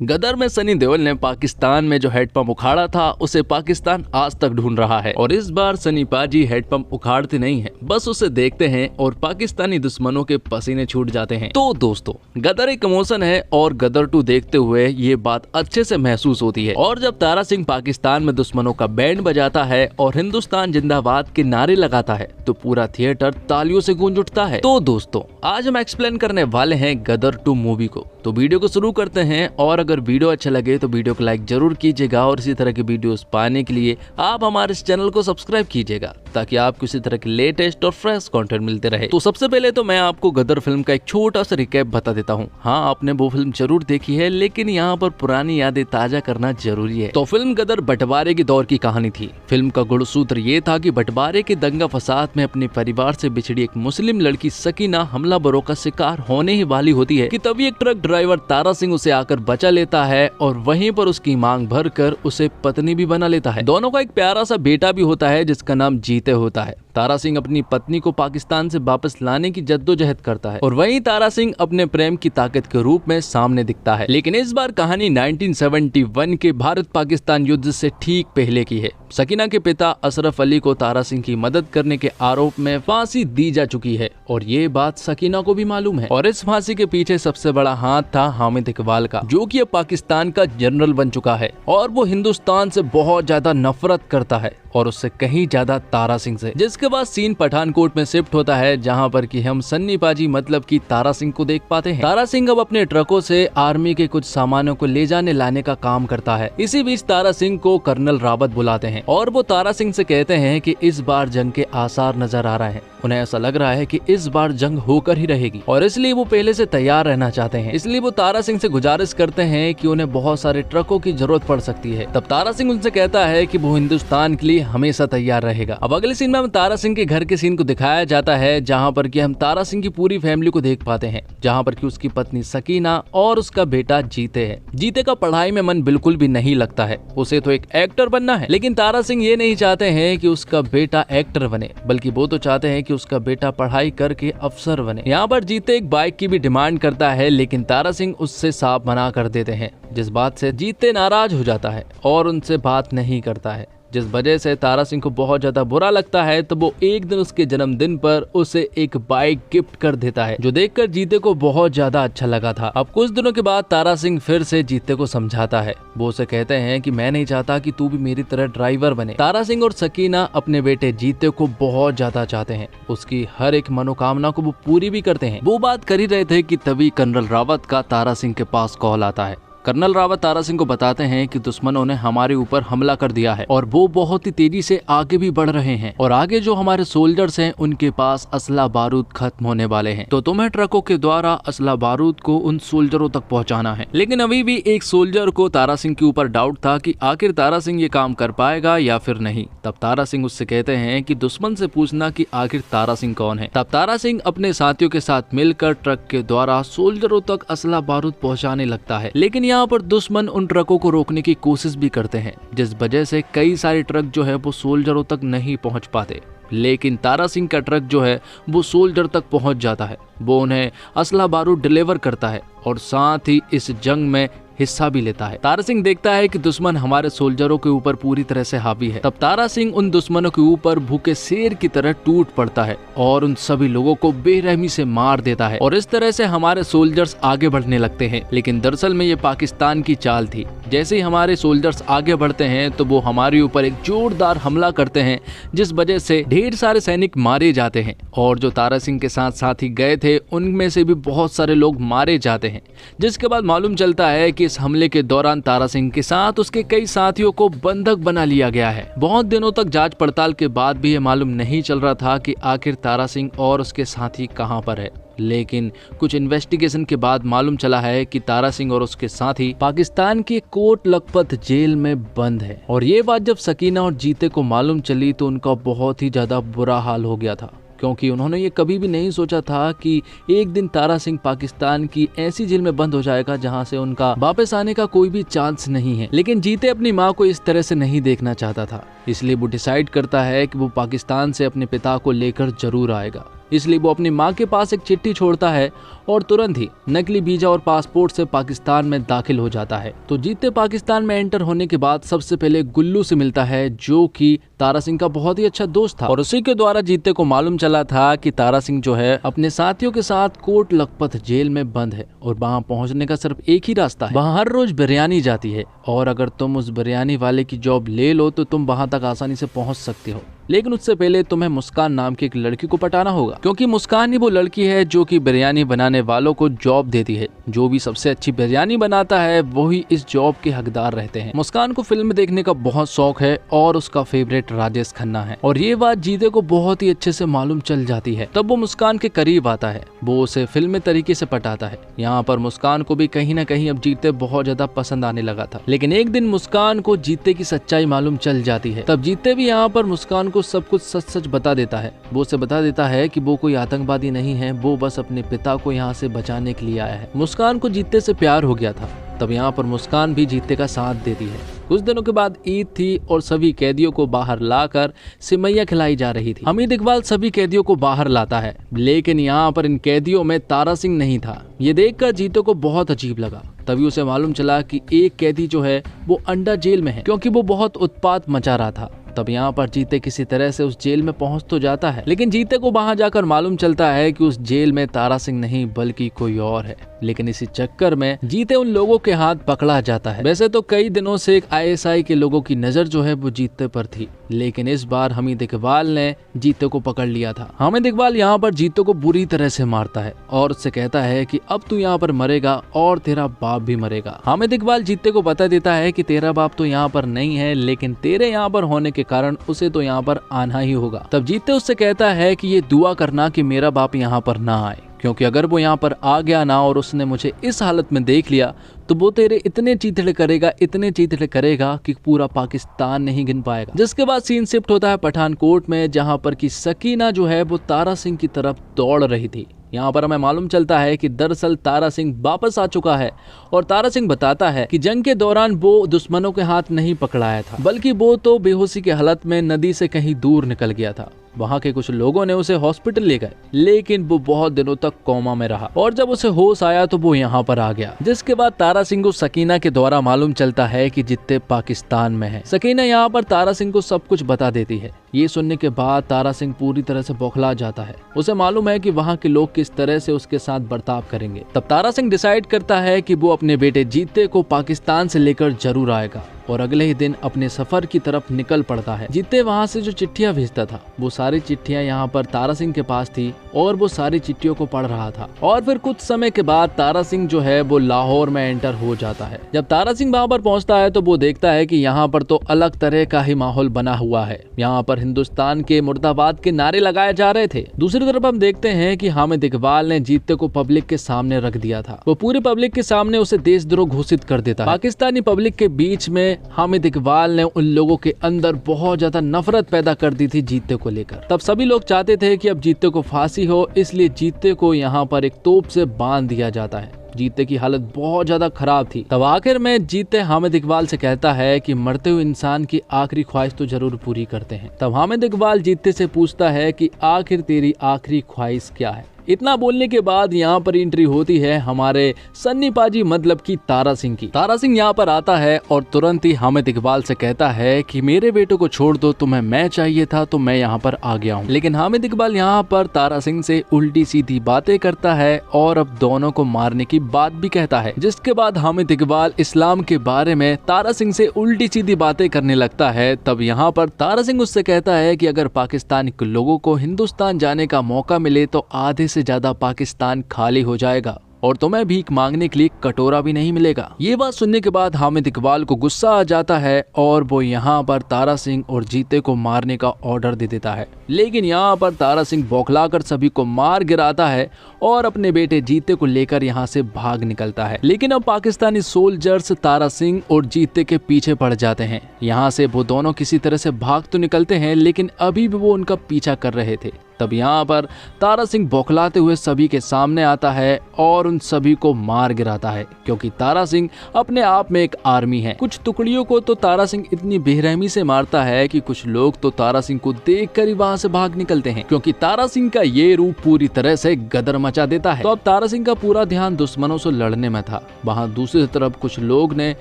गदर में सनी देओल ने पाकिस्तान में जो हैंडपंप उखाड़ा था उसे पाकिस्तान आज तक ढूंढ रहा है और इस बार सनी पाजी हैंडपंप उखाड़ते नहीं हैं, बस उसे देखते हैं और पाकिस्तानी दुश्मनों के पसीने छूट जाते हैं। तो दोस्तों, गदर एक इमोशन है और गदर 2 देखते हुए ये बात अच्छे से महसूस होती है। और जब तारा सिंह पाकिस्तान में दुश्मनों का बैंड बजाता है और हिंदुस्तान जिंदाबाद के नारे लगाता है तो पूरा थिएटर तालियों से गूंज उठता है। तो दोस्तों, आज हम एक्सप्लेन करने वाले हैं गदर 2 मूवी को, तो वीडियो को शुरू करते हैं। और अगर वीडियो अच्छा लगे तो वीडियो को लाइक जरूर कीजिएगा और इसी तरह की वीडियोस पाने के लिए आप हमारे इस चैनल को सब्सक्राइब कीजिएगा ताकि आपको इसी तरह के लेटेस्ट और फ्रेश कंटेंट मिलते रहे। तो सबसे पहले तो मैं आपको गदर फिल्म का एक छोटा सा रिकैप बता देता हूँ। हाँ, आपने वो फिल्म जरूर देखी है, लेकिन यहाँ पर पुरानी यादें ताजा करना जरूरी है। तो फिल्म गदर बंटवारे के दौर की कहानी थी। फिल्म का गुणसूत्र ये था कि बंटवारे के दंगा फसाद में अपने परिवार से बिछड़ी एक मुस्लिम लड़की सकीना हमलावरों का शिकार होने ही वाली होती है कि तभी एक ट्रक ड्राइवर तारा सिंह उसे आकर बचा लेता है और वहीं पर उसकी मांग भरकर उसे पत्नी भी बना लेता है। दोनों का एक प्यारा सा बेटा भी होता है जिसका नाम जीते होता है। तारा सिंह अपनी पत्नी को पाकिस्तान से वापस लाने की जद्दोजहद करता है और वहीं तारा सिंह अपने प्रेम की ताकत के रूप में सामने दिखता है। लेकिन इस बार कहानी 1971 के भारत पाकिस्तान युद्ध से ठीक पहले की है। सकीना के पिता अशरफ अली को तारा सिंह की मदद करने के आरोप में फांसी दी जा चुकी है और ये बात सकीना को भी मालूम है। और इस फांसी के पीछे सबसे बड़ा हाथ था हामिद इकबाल का, जो कि अब पाकिस्तान का जनरल बन चुका है और वो हिंदुस्तान से बहुत ज्यादा नफरत करता है और उससे कहीं ज्यादा तारा सिंह से। जिसके बाद सीन पठानकोट में शिफ्ट होता है, जहां पर कि हम सन्नी पाजी मतलब कि तारा सिंह को देख पाते हैं। तारा सिंह अब अपने ट्रकों से आर्मी के कुछ सामानों को ले जाने लाने का काम करता है। इसी बीच तारा सिंह को कर्नल रावत बुलाते हैं और वो तारा सिंह से कहते हैं कि इस बार जंग के आसार नजर आ रहे हैं। उन्हें ऐसा लग रहा है कि इस बार जंग होकर ही रहेगी और इसलिए वो पहले से तैयार रहना चाहते हैं। इसलिए वो तारा सिंह से गुजारिश करते हैं कि उन्हें बहुत सारे ट्रकों की जरूरत पड़ सकती है। तब तारा सिंह उनसे कहता है कि वो हिंदुस्तान के लिए हमेशा तैयार रहेगा। अब अगले सीन में हम तारा सिंह के घर के सीन को दिखाया जाता है, जहाँ पर कि हम तारा सिंह की पूरी फैमिली को देख पाते हैं, जहाँ पर कि उसकी पत्नी सकीना और उसका बेटा जीते है। जीते का पढ़ाई में मन बिल्कुल भी नहीं लगता है, उसे तो एक एक्टर बनना है। लेकिन तारा सिंह ये नहीं चाहते हैं कि उसका बेटा एक्टर बने, बल्कि वो तो चाहते हैं कि उसका बेटा पढ़ाई करके अफसर बने। यहाँ पर जीते एक बाइक की भी डिमांड करता है, लेकिन तारा सिंह उससे साफ मना कर देते हैं, जिस बात से जीते नाराज हो जाता है और उनसे बात नहीं करता है, जिस वजह से तारा सिंह को बहुत ज्यादा बुरा लगता है। तो वो एक दिन उसके जन्मदिन पर उसे एक बाइक गिफ्ट कर देता है, जो देखकर जीते को बहुत ज्यादा अच्छा लगा था। अब कुछ दिनों के बाद तारा सिंह फिर से जीते को समझाता है। वो उसे कहते हैं कि मैं नहीं चाहता कि तू भी मेरी तरह ड्राइवर बने। तारा सिंह और सकीना अपने बेटे जीते को बहुत ज्यादा चाहते हैं, उसकी हर एक मनोकामना को वो पूरी भी करते हैं। वो बात कर ही रहे थे कि तभी कर्नल रावत का तारा सिंह के पास कॉल आता है। कर्नल रावत तारा सिंह को बताते हैं कि दुश्मनों ने हमारे ऊपर हमला कर दिया है और वो बहुत ही तेजी से आगे भी बढ़ रहे हैं और आगे जो हमारे सोल्जर्स हैं उनके पास असला बारूद खत्म होने वाले हैं। तो तुम्हें ट्रकों के द्वारा असला बारूद को उन सोल्जरों तक पहुंचाना है। लेकिन अभी भी एक सोल्जर को तारा सिंह के ऊपर डाउट था कि आखिर तारा सिंह ये काम कर पाएगा या फिर नहीं। तब तारा सिंह उससे कहते हैं कि दुश्मन से पूछना कि आखिर तारा सिंह कौन है। तब तारा सिंह अपने साथियों के साथ मिलकर ट्रक के द्वारा सोल्जरों तक असला बारूद पहुँचाने लगता है। लेकिन यहाँ पर दुश्मन उन ट्रकों को रोकने की कोशिश भी करते हैं, जिस वजह से कई सारे ट्रक जो है वो सोल्जरों तक नहीं पहुंच पाते। लेकिन तारा सिंह का ट्रक जो है वो सोल्जर तक पहुंच जाता है। वो उन्हें असला बारूद डिलीवर करता है और साथ ही इस जंग में हिस्सा भी लेता है। तारा सिंह देखता है कि दुश्मन हमारे सोल्जरों के ऊपर पूरी तरह से हावी है। तब तारा सिंह उन दुश्मनों के ऊपर भूखे शेर की तरह टूट पड़ता है और उन सभी लोगों को बेरहमी से मार देता है और इस तरह से हमारे सोल्जर्स आगे बढ़ने लगते हैं। लेकिन दरअसल में ये पाकिस्तान की चाल थी। जैसे ही हमारे सोल्जर्स आगे बढ़ते हैं तो वो हमारे ऊपर एक जोरदार हमला करते हैं, जिस वजह से ढेर सारे सैनिक मारे जाते हैं और जो तारा सिंह के साथ साथी गए थे उनमें से भी बहुत सारे लोग मारे जाते हैं। जिसके बाद मालूम चलता है कि इस हमले के दौरान तारा सिंह के साथ उसके कई साथियों को बंधक बना लिया गया है। बहुत दिनों तक जांच पड़ताल के बाद भी ये मालूम नहीं चल रहा था कि आखिर तारा सिंह और उसके साथी कहां पर है। लेकिन कुछ इन्वेस्टिगेशन के बाद मालूम चला है कि तारा सिंह और उसके साथी पाकिस्तान के कोट लखपत जेल में बंद है। और ये बात जब सकीना और जीते को मालूम चली तो उनका बहुत ही ज्यादा बुरा हाल हो गया था, क्योंकि उन्होंने ये कभी भी नहीं सोचा था कि एक दिन तारा सिंह पाकिस्तान की ऐसी जेल में बंद हो जाएगा जहां से उनका वापस आने का कोई भी चांस नहीं है। लेकिन जीते अपनी माँ को इस तरह से नहीं देखना चाहता था, इसलिए वो डिसाइड करता है कि वो पाकिस्तान से अपने पिता को लेकर जरूर आएगा। इसलिए वो अपनी माँ के पास एक चिट्ठी छोड़ता है और तुरंत ही नकली वीजा और पासपोर्ट से पाकिस्तान में दाखिल हो जाता है। तो जीते पाकिस्तान में एंटर होने के बाद सबसे पहले गुल्लू से मिलता है, जो कि तारा सिंह का बहुत ही अच्छा दोस्त था, और उसी के द्वारा जीते को मालूम चला था कि तारा सिंह जो है अपने साथियों के साथ कोट लखपत जेल में बंद है और वहां पहुंचने का सिर्फ एक ही रास्ता है। वहां हर रोज बिरयानी जाती है और अगर तुम उस बिरयानी वाले की जॉब ले लो तो तुम वहां तक आसानी से पहुंच सकते हो, लेकिन उससे पहले तुम्हें मुस्कान नाम की एक लड़की को पटाना होगा, क्योंकि मुस्कान ही वो लड़की है जो कि बिरयानी बनाने वालों को जॉब देती है। जो भी सबसे अच्छी बिरयानी बनाता है वही इस जॉब के हकदार रहते हैं। मुस्कान को फिल्म देखने का बहुत शौक है और उसका फेवरेट राजेश खन्ना है, और ये बात जीते को बहुत ही अच्छे से मालूम चल जाती है। तब वो मुस्कान के करीब आता है, वो उसे फिल्मी तरीके से पटाता है। यहाँ पर मुस्कान को भी कहीं न कहीं अब जीते बहुत ज्यादा पसंद आने लगा था, लेकिन एक दिन मुस्कान को जीते की सच्चाई मालूम चल जाती है। तब जीते भी यहाँ पर मुस्कान को सब कुछ सच सच बता देता है। वो उसे बता देता है कि वो कोई आतंकवादी नहीं है, वो बस अपने पिता को यहाँ से बचाने के लिए आया है। मुस्कान को जीते से प्यार हो गया था। तब यहाँ पर मुस्कान भी जीते का साथ देती है। कुछ दिनों के बाद ईद थी और सभी कैदियों को बाहर लाकर सिमैया खिलाई जा रही थी। हमीद इकबाल सभी कैदियों को बाहर लाता है, लेकिन यहाँ पर इन कैदियों में तारा सिंह नहीं था। ये देखकर जीते को बहुत अजीब लगा। तभी उसे मालूम चला कि एक कैदी जो है वो अंडा जेल में है, क्योंकि वो बहुत उत्पात मचा रहा था। तब यहाँ पर जीते किसी तरह से उस जेल में पहुंच तो जाता है, लेकिन जीते को वहां जाकर मालूम चलता है कि उस जेल में तारा सिंह नहीं बल्कि कोई और है। लेकिन इसी चक्कर में जीते उन लोगों के हाथ पकड़ा जाता है। वैसे तो कई दिनों से एक ISI के लोगों की नजर जो है वो जीते पर थी, लेकिन इस बार हमीद इकबाल ने जीते को पकड़ लिया था। हमीद इकबाल यहाँ पर जीते को बुरी तरह से मारता है और उससे कहता है कि अब तू यहाँ पर मरेगा और तेरा बाप भी मरेगा। हमीद इकबाल जीते को बता देता है कि तेरा बाप तो यहाँ पर नहीं है, लेकिन तेरे यहाँ पर होने के कारण उसे तो यहाँ पर आना ही होगा। तब जीते उससे कहता है कि ये दुआ करना कि मेरा बाप यहाँ पर ना आए, क्योंकि अगर वो यहाँ पर आ गया ना और उसने मुझे इस हालत में देख लिया तो वो तेरे इतने चीथड़े करेगा कि पूरा पाकिस्तान नहीं गिन पाएगा। जिसके बाद सीन शिफ्ट होता है पठानकोट में, जहाँ पर की सकीना जो है वो तारा सिंह की तरफ दौड़ रही थी। यहाँ पर हमें मालूम चलता है कि दरअसल तारा सिंह वापस आ चुका है, और तारा सिंह बताता है कि जंग के दौरान वो दुश्मनों के हाथ नहीं पकड़ाया था, बल्कि वो तो बेहोशी की हालत में नदी से कहीं दूर निकल गया था। वहाँ के कुछ लोगों ने उसे हॉस्पिटल ले गए, लेकिन वो बहुत दिनों तक कोमा में रहा, और जब उसे होश आया तो वो यहाँ पर आ गया। जिसके बाद तारा सिंह को सकीना के द्वारा मालूम चलता है कि जित्ते पाकिस्तान में है। सकीना यहाँ पर तारा सिंह को सब कुछ बता देती है। ये सुनने के बाद तारा सिंह पूरी तरह से बौखला जाता है। उसे मालूम है कि वहाँ के लोग किस तरह से उसके साथ बर्ताव करेंगे। तब तारा सिंह डिसाइड करता है कि वो अपने बेटे जीते को पाकिस्तान से लेकर जरूर आएगा, और अगले ही दिन अपने सफर की तरफ निकल पड़ता है। जीते वहाँ से जो चिट्ठियां भेजता था वो सारी चिट्ठियां यहाँ पर तारा सिंह के पास थी, और वो सारी चिट्ठियों को पढ़ रहा था। और फिर कुछ समय के बाद तारा सिंह जो है वो लाहौर में एंटर हो जाता है। जब तारा सिंह वहाँ पर पहुँचता है तो वो देखता है कि यहाँ पर तो अलग तरह का ही माहौल बना हुआ है। यहाँ पर हिंदुस्तान के मुर्दाबाद के नारे लगाए जा रहे थे। दूसरी तरफ हम देखते हैं कि हामिद इकबाल ने जीते को पब्लिक के सामने रख दिया था। वो पूरी पब्लिक के सामने उसे देशद्रोह घोषित कर देता है। पाकिस्तानी पब्लिक के बीच में हामिद इकबाल ने उन लोगों के अंदर बहुत ज्यादा नफरत पैदा कर दी थी जीते को लेकर। तब सभी लोग चाहते थे कि अब जीते को फांसी हो, इसलिए जीते को यहाँ पर एक तोप से बांध दिया जाता है। जीते की हालत बहुत ज्यादा खराब थी। तब आखिर में जीते हामिद इकबाल से कहता है कि मरते हुए इंसान की आखिरी ख्वाहिश तो जरूर पूरी करते हैं। तब हामिद इकबाल जीते से पूछता है कि आखिर तेरी आखिरी ख्वाहिश क्या है। इतना बोलने के बाद यहाँ पर एंट्री होती है हमारे सन्नी पाजी मतलब की तारा सिंह की। तारा सिंह यहाँ पर आता है और तुरंत ही हामिद इकबाल से कहता है कि मेरे बेटे को छोड़ दो, तुम्हें मैं चाहिए था तो मैं यहाँ पर आ गया हूँ। लेकिन हामिद इकबाल यहाँ पर तारा सिंह से उल्टी सीधी बातें करता है और अब दोनों को मारने की बात भी कहता है। जिसके बाद हामिद इकबाल इस्लाम के बारे में तारा सिंह से उल्टी सीधी बातें करने लगता है। तब यहाँ पर तारा सिंह उससे कहता है कि अगर पाकिस्तानी लोगों को हिंदुस्तान जाने का मौका मिले तो आधे से ज्यादा पाकिस्तान खाली हो जाएगा और तुम्हें भीख मांगने के लिए कटोरा भी नहीं मिलेगा। ये बात सुनने के बाद हामिद इकबाल को गुस्सा आ जाता है और वो यहाँ पर तारा सिंह और जीते को मारने का ऑर्डर दे देता है। लेकिन यहाँ पर तारा सिंह बौखलाकर सभी को मार गिराता है और अपने बेटे जीते को लेकर यहाँ से भाग निकलता है। लेकिन अब पाकिस्तानी सोल्जर्स तारा सिंह और जीते के पीछे पड़ जाते हैं। यहाँ से वो दोनों किसी तरह से भाग तो निकलते हैं, लेकिन अभी भी वो उनका पीछा कर रहे थे। तब यहाँ पर तारा सिंह बौखलाते हुए सभी के सामने आता है और उन सभी को मार गिराता है, क्योंकि तारा सिंह अपने आप में एक आर्मी है। कुछ टुकड़ियों को तो तारा सिंह इतनी बेरहमी से मारता है कि कुछ लोग तो तारा सिंह को देखकर ही वहां से भाग निकलते हैं क्योंकि तारा सिंह का ये रूप पूरी तरह से गदर मचा देता है। तो अब तारा सिंह का पूरा ध्यान दुश्मनों से लड़ने में था। वहाँ दूसरी तरफ कुछ लोग ने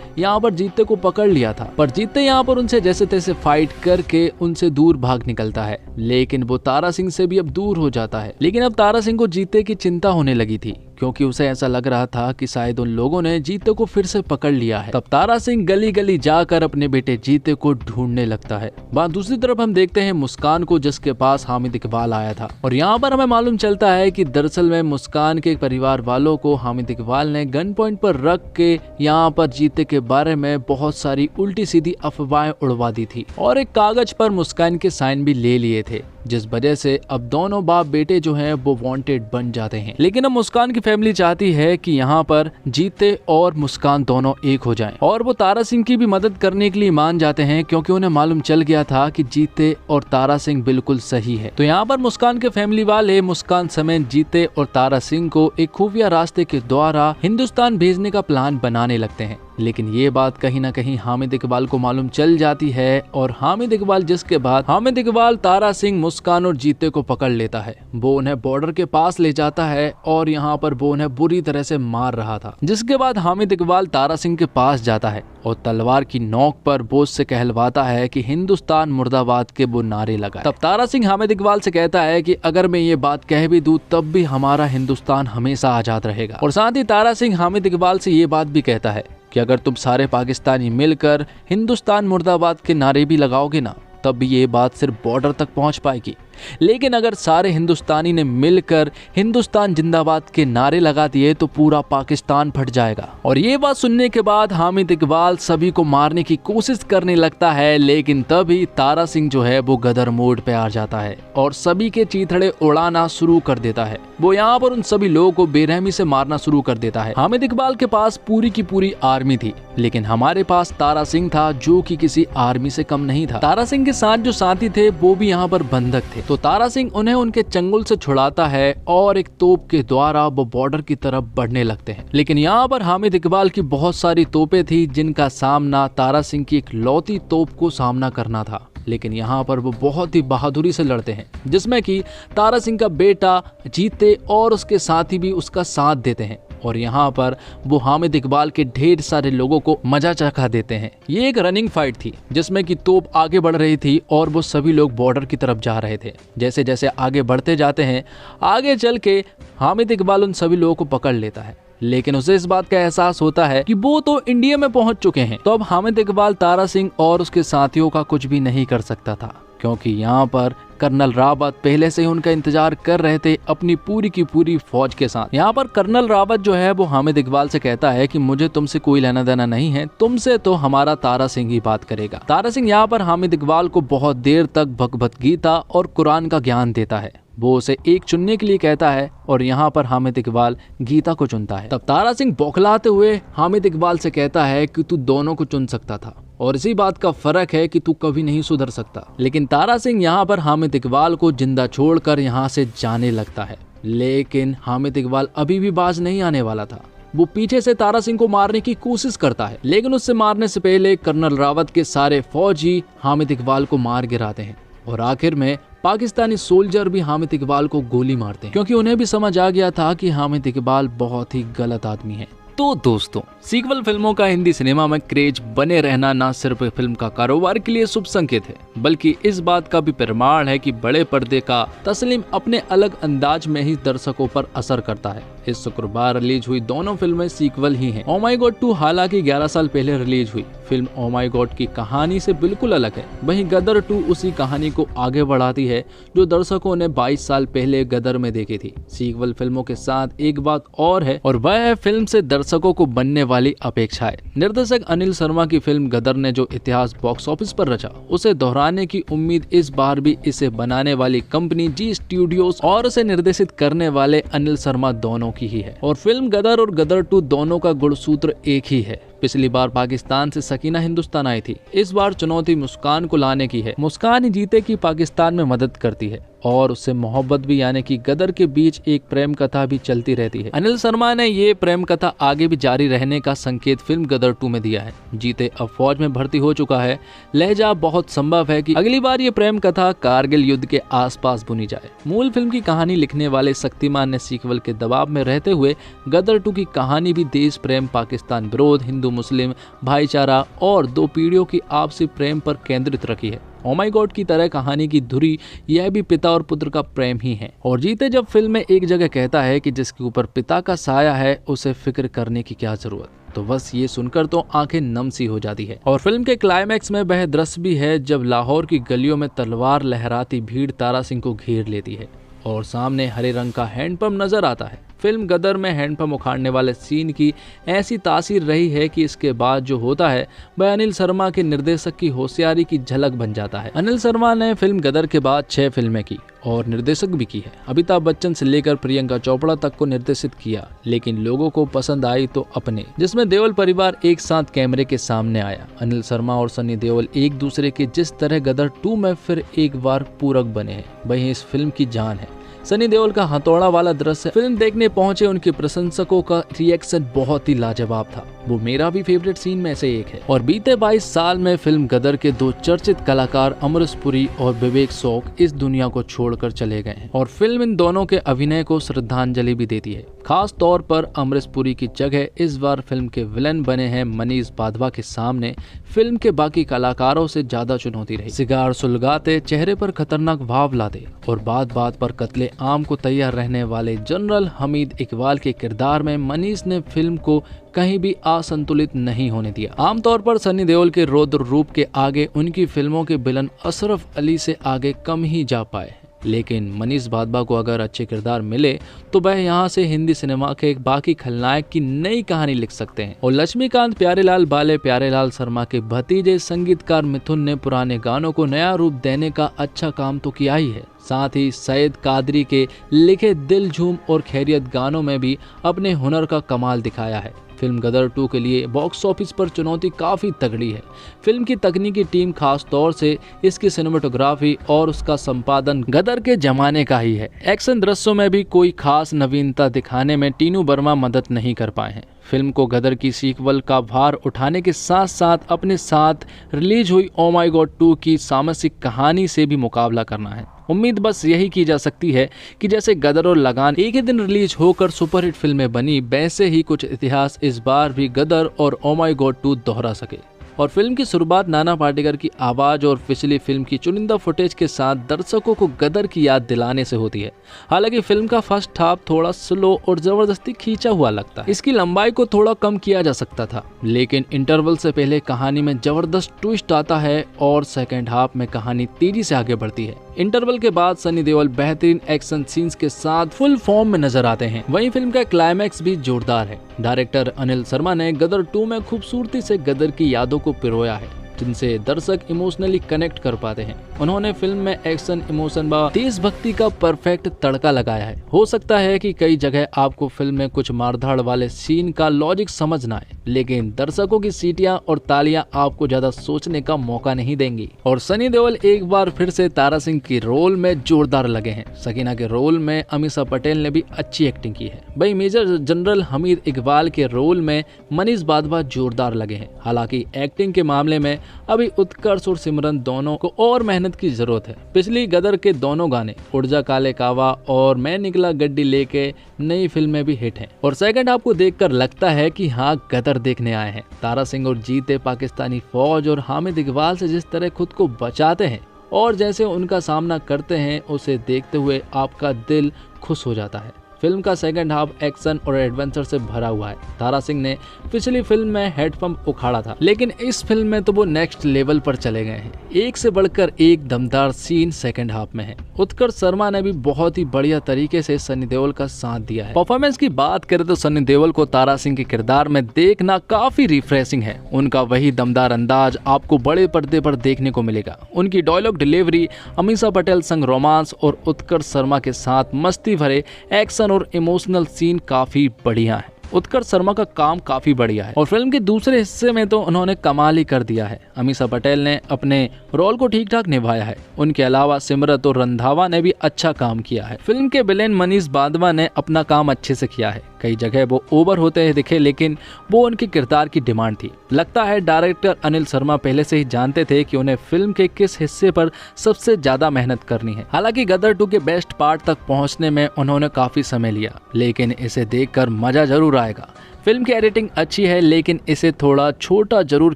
यहाँ पर जीते को पकड़ लिया था, पर जीते यहाँ पर उनसे जैसे तैसे फाइट करके उनसे दूर भाग निकलता है, लेकिन वो तारा सिंह से भी अब दूर हो जाता है। लेकिन अब तारा सिंह को जीते की चिंता होने लगी थी क्योंकि उसे ऐसा लग रहा था कि शायद उन लोगों ने जीते को फिर से पकड़ लिया है। तब तारा सिंह गली गली जाकर अपने बेटे जीते को ढूंढने लगता है। वहाँ दूसरी तरफ हम देखते हैं मुस्कान को, जिसके पास हामिद इकबाल आया था, और यहाँ पर हमें मालूम चलता है कि दरअसल में मुस्कान के परिवार वालों को हामिद इकबाल ने गन पॉइंट पर रख के यहाँ पर जीते के बारे में बहुत सारी उल्टी सीधी अफवाहें उड़वा दी थी और एक कागज पर मुस्कान के साइन भी ले लिए थे, जिस वजह से अब दोनों बाप बेटे जो हैं वो वांटेड बन जाते हैं। लेकिन अब मुस्कान की फैमिली चाहती है कि यहाँ पर जीते और मुस्कान दोनों एक हो जाएं, और वो तारा सिंह की भी मदद करने के लिए मान जाते हैं क्योंकि उन्हें मालूम चल गया था कि जीते और तारा सिंह बिल्कुल सही है। तो यहाँ पर मुस्कान के फैमिली वाले मुस्कान समेत जीते और तारा सिंह को एक खुफिया रास्ते के द्वारा हिंदुस्तान भेजने का प्लान बनाने लगते हैं। लेकिन ये बात कहीं ना कहीं हामिद इकबाल को मालूम चल जाती है, और हामिद इकबाल तारा सिंह, मुस्कान और जीते को पकड़ लेता है। वो उन्हें बॉर्डर के पास ले जाता है और यहाँ पर वो उन्हें बुरी तरह से मार रहा था, जिसके बाद हामिद इकबाल तारा सिंह के पास जाता है और तलवार की नोक पर वो उससे कहलवाता है कि हिंदुस्तान मुर्दाबाद के वो नारे लगाए। तब तारा सिंह हामिद इकबाल से कहता है कि अगर मैं ये बात कह भी दूं तब भी हमारा हिंदुस्तान हमेशा आजाद रहेगा। और साथ ही तारा सिंह हामिद इकबाल से ये बात भी कहता है कि अगर तुम सारे पाकिस्तानी मिलकर हिंदुस्तान मुर्दाबाद के नारे भी लगाओगे ना, तब भी ये बात सिर्फ बॉर्डर तक पहुंच पाएगी, लेकिन अगर सारे हिंदुस्तानी ने मिलकर हिंदुस्तान जिंदाबाद के नारे लगा दिए तो पूरा पाकिस्तान फट जाएगा। और ये बात सुनने के बाद हामिद इकबाल सभी को मारने की कोशिश करने लगता है, लेकिन तभी तारा सिंह जो है वो गदर मोड पे आ जाता है और सभी के चीथड़े उड़ाना शुरू कर देता है। वो यहाँ पर उन सभी लोगों को बेरहमी से मारना शुरू कर देता है। हामिद इकबाल के पास पूरी की पूरी आर्मी थी, लेकिन हमारे पास तारा सिंह था जो कि किसी आर्मी से कम नहीं था। तारा सिंह के साथ जो साथी थे वो भी यहाँ पर बंधक थे। तो तारा सिंह उन्हें उनके चंगुल से छुड़ाता है और एक तोप के द्वारा वो बॉर्डर की तरफ बढ़ने लगते हैं। लेकिन यहाँ पर हामिद इकबाल की बहुत सारी तोपें थी जिनका सामना तारा सिंह की एक लौती तोप को सामना करना था। लेकिन यहाँ पर वो बहुत ही बहादुरी से लड़ते हैं, जिसमें कि तारा सिंह का बेटा जीते और उसके साथी भी उसका साथ देते हैं, और यहाँ पर वो हामिद इकबाल के ढेर सारे लोगों को मजा चखा देते हैं। ये एक रनिंग फाइट थी जिसमें कि तोप आगे बढ़ रही थी और वो सभी लोग बॉर्डर की तरफ जा रहे थे। जैसे जैसे आगे बढ़ते जाते हैं, आगे चल के हामिद इकबाल उन सभी लोगों को पकड़ लेता है, लेकिन उसे इस बात का एहसास होता है कि वो तो इंडिया में पहुंच चुके हैं। तो अब हामिद इकबाल तारा सिंह और उसके साथियों का कुछ भी नहीं कर सकता था, क्योंकि यहाँ पर कर्नल रावत पहले से ही उनका इंतजार कर रहे थे अपनी पूरी की पूरी फौज के साथ। यहाँ पर कर्नल रावत जो है वो हामिद इकबाल से कहता है कि मुझे तुमसे कोई लेना देना नहीं है, तुमसे तो हमारा तारा सिंह ही बात करेगा। तारा सिंह यहाँ पर हामिद इकबाल को बहुत देर तक भगवत गीता और कुरान का ज्ञान देता है। वो उसे एक चुनने के लिए कहता है और यहाँ पर हामिद इकबाल गीता को चुनता है। तब तारा सिंह बौखलाते हुए हामिद इकबाल से कहता है कि तू दोनों को चुन सकता था और इसी बात का फर्क है कि तू कभी नहीं सुधर सकता। लेकिन तारा सिंह यहाँ पर हामिद इकबाल को जिंदा छोड़कर यहाँ से जाने लगता है, लेकिन हामिद इकबाल अभी भी बाज नहीं आने वाला था। वो पीछे से तारा सिंह को मारने की कोशिश करता है, लेकिन उससे मारने से पहले कर्नल रावत के सारे फौजी हामिद इकबाल को मार गिराते हैं और आखिर में पाकिस्तानी सोल्जर भी हामिद इकबाल को गोली मारते हैं, क्योंकि उन्हें भी समझ आ गया था कि हामिद इकबाल बहुत ही गलत आदमी है। तो दोस्तों, सीक्वल फिल्मों का हिंदी सिनेमा में क्रेज बने रहना न सिर्फ फिल्म का कारोबार के लिए शुभ संकेत है, बल्कि इस बात का भी प्रमाण है कि बड़े पर्दे का तस्लीम अपने अलग अंदाज में ही दर्शकों पर असर करता है। इस शुक्रवार रिलीज हुई दोनों फिल्में सीक्वल ही हैं। ओ माय गॉड 2 हालांकि 11 साल पहले रिलीज हुई फिल्म ओ माय गॉड की कहानी से बिल्कुल अलग है, वहीं गदर 2 उसी कहानी को आगे बढ़ाती है जो दर्शकों ने 22 साल पहले गदर में देखी थी। सीक्वल फिल्मों के साथ एक बात और है, और वह है फिल्म से दर्शकों को बनने वाली अपेक्षाएं। निर्देशक अनिल शर्मा की फिल्म गदर ने जो इतिहास बॉक्स ऑफिस पर रचा, उसे दोहराने की उम्मीद इस बार भी इसे बनाने वाली कंपनी जी स्टूडियोज और उसे निर्देशित करने वाले अनिल शर्मा दोनों की ही है। और फिल्म गदर और गदर 2 दोनों का गुणसूत्र एक ही है, पिछली बार पाकिस्तान से सकीना हिंदुस्तान आई थी, इस बार चुनौती मुस्कान को लाने की है। मुस्कान ही जीते की पाकिस्तान में मदद करती है और उससे मोहब्बत भी, यानी कि गदर के बीच एक प्रेम कथा भी चलती रहती है। अनिल शर्मा ने ये प्रेम कथा आगे भी जारी रहने का संकेत फिल्म गदर 2 में दिया है। जीते अब फौज में भर्ती हो चुका है, लहजा बहुत संभव है कि अगली बार ये प्रेम कथा कारगिल युद्ध के आसपास बुनी जाए। मूल फिल्म की कहानी लिखने वाले शक्तिमान ने सीक्वल के दबाव में रहते हुए गदर 2 की कहानी भी देश प्रेम, पाकिस्तान विरोध, हिंदू मुस्लिम भाईचारा और 2 पीढ़ियों की आपसी प्रेम पर केंद्रित रखी है। ओ माय गॉड की तरह कहानी की धुरी यह भी पिता और पुत्र का प्रेम ही है। और जीते जब फिल्म में एक जगह कहता है कि जिसके ऊपर पिता का साया है उसे फिक्र करने की क्या जरूरत, तो बस ये सुनकर तो आंखें नम सी हो जाती है। और फिल्म के क्लाइमैक्स में वह दृश्य भी है जब लाहौर की गलियों में तलवार लहराती भीड़ तारा सिंह को घेर लेती है और सामने हरे रंग का हैंडपंप नजर आता है। फिल्म गदर में हैंडपंप उखाड़ने वाले सीन की ऐसी तासीर रही है कि इसके बाद जो होता है वह अनिल शर्मा के निर्देशक की होशियारी की झलक बन जाता है। अनिल शर्मा ने फिल्म गदर के बाद 6 फिल्में की और निर्देशक भी की है। अमिताभ बच्चन से लेकर प्रियंका चोपड़ा तक को निर्देशित किया, लेकिन लोगों को पसंद आई तो अपने, जिसमें देओल परिवार एक साथ कैमरे के सामने आया। अनिल शर्मा और सनी देओल एक दूसरे के जिस तरह गदर 2 में फिर एक बार पूरक बने हैं, वही इस फिल्म की जान है। सनी देओल का हथौड़ा वाला दृश्य फिल्म देखने पहुंचे उनके प्रशंसकों का रिएक्शन बहुत ही लाजवाब था। वो मेरा भी फेवरेट सीन में से एक है। और बीते 22 साल में फिल्म गदर के 2 चर्चित कलाकार अमरीश पुरी और विवेक शौक इस दुनिया को छोड़कर चले गए हैं और फिल्म इन दोनों के अभिनय को श्रद्धांजलि भी देती है। खास तौर पर अमरीश पुरी की जगह इस बार फिल्म के विलन बने हैं मनीष बाधवा के सामने फिल्म के बाकी कलाकारों से ज्यादा चुनौती रही। सिगार सुलगाते, चेहरे पर खतरनाक भाव लाते और बात बात पर कत्ले आम को तैयार रहने वाले जनरल हमीद इकबाल के किरदार में मनीष ने फिल्म को कहीं भी असंतुलित नहीं होने दिया। आमतौर पर सनी देओल के रौद्र रूप के आगे उनकी फिल्मों के विलन अशरफ अली से आगे कम ही जा पाए, लेकिन मनीष बाधवा को अगर अच्छे किरदार मिले तो वह यहाँ से हिंदी सिनेमा के एक बाकी खलनायक की नई कहानी लिख सकते हैं। और लक्ष्मीकांत प्यारेलाल बाले प्यारेलाल शर्मा के भतीजे संगीतकार मिथुन ने पुराने गानों को नया रूप देने का अच्छा काम तो किया ही है, साथ ही सैयद कादरी के लिखे दिल झूम और खैरियत गानों में भी अपने हुनर का कमाल दिखाया है। फिल्म गदर 2 के लिए बॉक्स ऑफिस पर चुनौती काफी तगड़ी है। फिल्म की तकनीकी टीम, खास तौर से इसकी सिनेमेटोग्राफी और उसका संपादन गदर के जमाने का ही है। एक्शन दृश्यों में भी कोई खास नवीनता दिखाने में टीनू वर्मा मदद नहीं कर पाए हैं। फिल्म को गदर की सीक्वल का भार उठाने के साथ साथ अपने साथ रिलीज हुई ओ माय गॉड 2 की सामसिक कहानी से भी मुकाबला करना है। उम्मीद बस यही की जा सकती है कि जैसे गदर और लगान एक ही दिन रिलीज होकर सुपरहिट फिल्में बनी, वैसे ही कुछ इतिहास इस बार भी गदर और ओ माय गॉड 2 दोहरा सके। और फिल्म की शुरुआत नाना पाटेकर की आवाज और पिछली फिल्म की चुनिंदा फुटेज के साथ दर्शकों को गदर की याद दिलाने से होती है। हालांकि फिल्म का फर्स्ट हाफ थोड़ा स्लो और जबरदस्ती खींचा हुआ लगता है। इसकी लंबाई को थोड़ा कम किया जा सकता था, लेकिन इंटरवल से पहले कहानी में जबरदस्त ट्विस्ट आता है और सेकेंड हाफ में कहानी तेजी से आगे बढ़ती है। इंटरवल के बाद सनी देओल बेहतरीन एक्शन सीन्स के साथ फुल फॉर्म में नजर आते हैं। वहीं फिल्म का क्लाइमैक्स भी जोरदार है। डायरेक्टर अनिल शर्मा ने गदर 2 में खूबसूरती से गदर की यादों को पिरोया है, जिनसे दर्शक इमोशनली कनेक्ट कर पाते हैं। उन्होंने फिल्म में एक्शन, इमोशन व देशभक्ति का परफेक्ट तड़का लगाया है। हो सकता है कि कई जगह आपको फिल्म में कुछ मारधाड़ वाले सीन का लॉजिक समझ ना आए, लेकिन दर्शकों की सीटियां और तालियां आपको ज्यादा सोचने का मौका नहीं देंगी। और सनी देओल एक बार फिर से तारा सिंह के रोल में जोरदार लगे हैं। सकीना के रोल में अमीषा पटेल ने भी अच्छी एक्टिंग की है। वही मेजर जनरल हमीद इकबाल के रोल में मनीष बाधवा जोरदार लगे हैं। हालांकि एक्टिंग के मामले में अभी उत्कर्ष और सिमरन दोनों को और मेहनत की जरूरत है। पिछली गदर के दोनों गाने उड़जा काले कावा और मैं निकला गड्डी लेके नई फिल्में भी हिट हैं। और सेकंड हाफ को देखकर लगता है कि हाँ, गदर देखने आए हैं। तारा सिंह और जीते पाकिस्तानी फौज और हामिद इकबाल से जिस तरह खुद को बचाते हैं और जैसे उनका सामना करते हैं, उसे देखते हुए आपका दिल खुश हो जाता है। फिल्म का सेकंड हाफ एक्शन और एडवेंचर से भरा हुआ है। तारा सिंह ने पिछली फिल्म में हैंडपंप उखाड़ा था, लेकिन इस फिल्म में तो वो नेक्स्ट लेवल पर चले गए हैं। एक से बढ़कर एक दमदार सीन सेकंड हाफ में है। उत्कर्ष शर्मा ने भी बहुत ही बढ़िया तरीके से सनी देओल का साथ दिया है। परफॉर्मेंस की बात करें तो सनी देओल को तारा सिंह के किरदार में देखना काफी रिफ्रेशिंग है। उनका वही दमदार अंदाज आपको बड़े पर्दे पर देखने को मिलेगा। उनकी डायलॉग डिलीवरी, अमीषा पटेल संग रोमांस और उत्कर्ष शर्मा के साथ मस्ती भरे एक्शन और इमोशनल सीन काफी बढ़िया है। उत्कर्ष शर्मा का काम काफी बढ़िया है और फिल्म के दूसरे हिस्से में तो उन्होंने कमाल ही कर दिया है। अमीषा पटेल ने अपने रोल को ठीक ठाक निभाया है। उनके अलावा सिमरत और रंधावा ने भी अच्छा काम किया है। फिल्म के विलेन मनीष बादवा ने अपना काम अच्छे से किया है। कई जगह वो ओवर होते दिखे, लेकिन वो उनके किरदार की डिमांड थी। लगता है डायरेक्टर अनिल शर्मा पहले से ही जानते थे कि उन्हें फिल्म के किस हिस्से पर सबसे ज्यादा मेहनत करनी है। हालांकि गदर 2 के बेस्ट पार्ट तक पहुंचने में उन्होंने काफी समय लिया, लेकिन इसे देखकर मजा जरूर आएगा। फिल्म की एडिटिंग अच्छी है, लेकिन इसे थोड़ा छोटा जरूर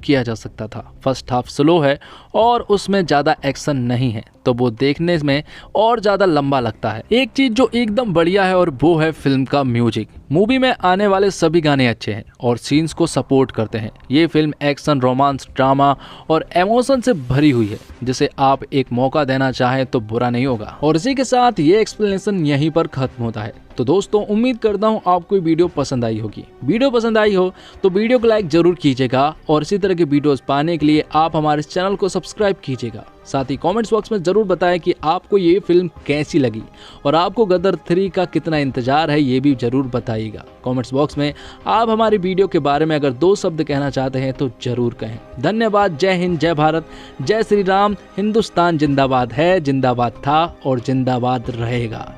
किया जा सकता था। फर्स्ट हाफ स्लो है और उसमें ज्यादा एक्शन नहीं है, तो वो देखने में और ज्यादा लंबा लगता है। एक चीज जो एकदम बढ़िया है और वो है फिल्म का म्यूजिक। मूवी में आने वाले सभी गाने अच्छे हैं और सीन्स को सपोर्ट करते हैं। ये फिल्म एक्शन, रोमांस, ड्रामा और इमोशन से भरी हुई है, जिसे आप एक मौका देना चाहें तो बुरा नहीं होगा। और इसी के साथ ये एक्सप्लेनेशन यहीं पर खत्म होता है। तो दोस्तों, उम्मीद करता हूँ आपको वीडियो पसंद आई होगी। वीडियो पसंद आई हो तो वीडियो को लाइक जरूर कीजिएगा और इसी तरह के वीडियोस पाने के लिए आप हमारे चैनल को सब्सक्राइब कीजिएगा। साथ ही कमेंट्स बॉक्स में जरूर बताएं कि आपको ये फिल्म कैसी लगी और आपको गदर 3 का कितना इंतजार है, ये भी जरूर बताइएगा। कमेंट्स बॉक्स में आप हमारी वीडियो के बारे में अगर 2 शब्द कहना चाहते हैं तो जरूर कहें। धन्यवाद। जय हिंद, जय भारत, जय श्री राम। हिंदुस्तान जिंदाबाद है, जिंदाबाद था और जिंदाबाद रहेगा।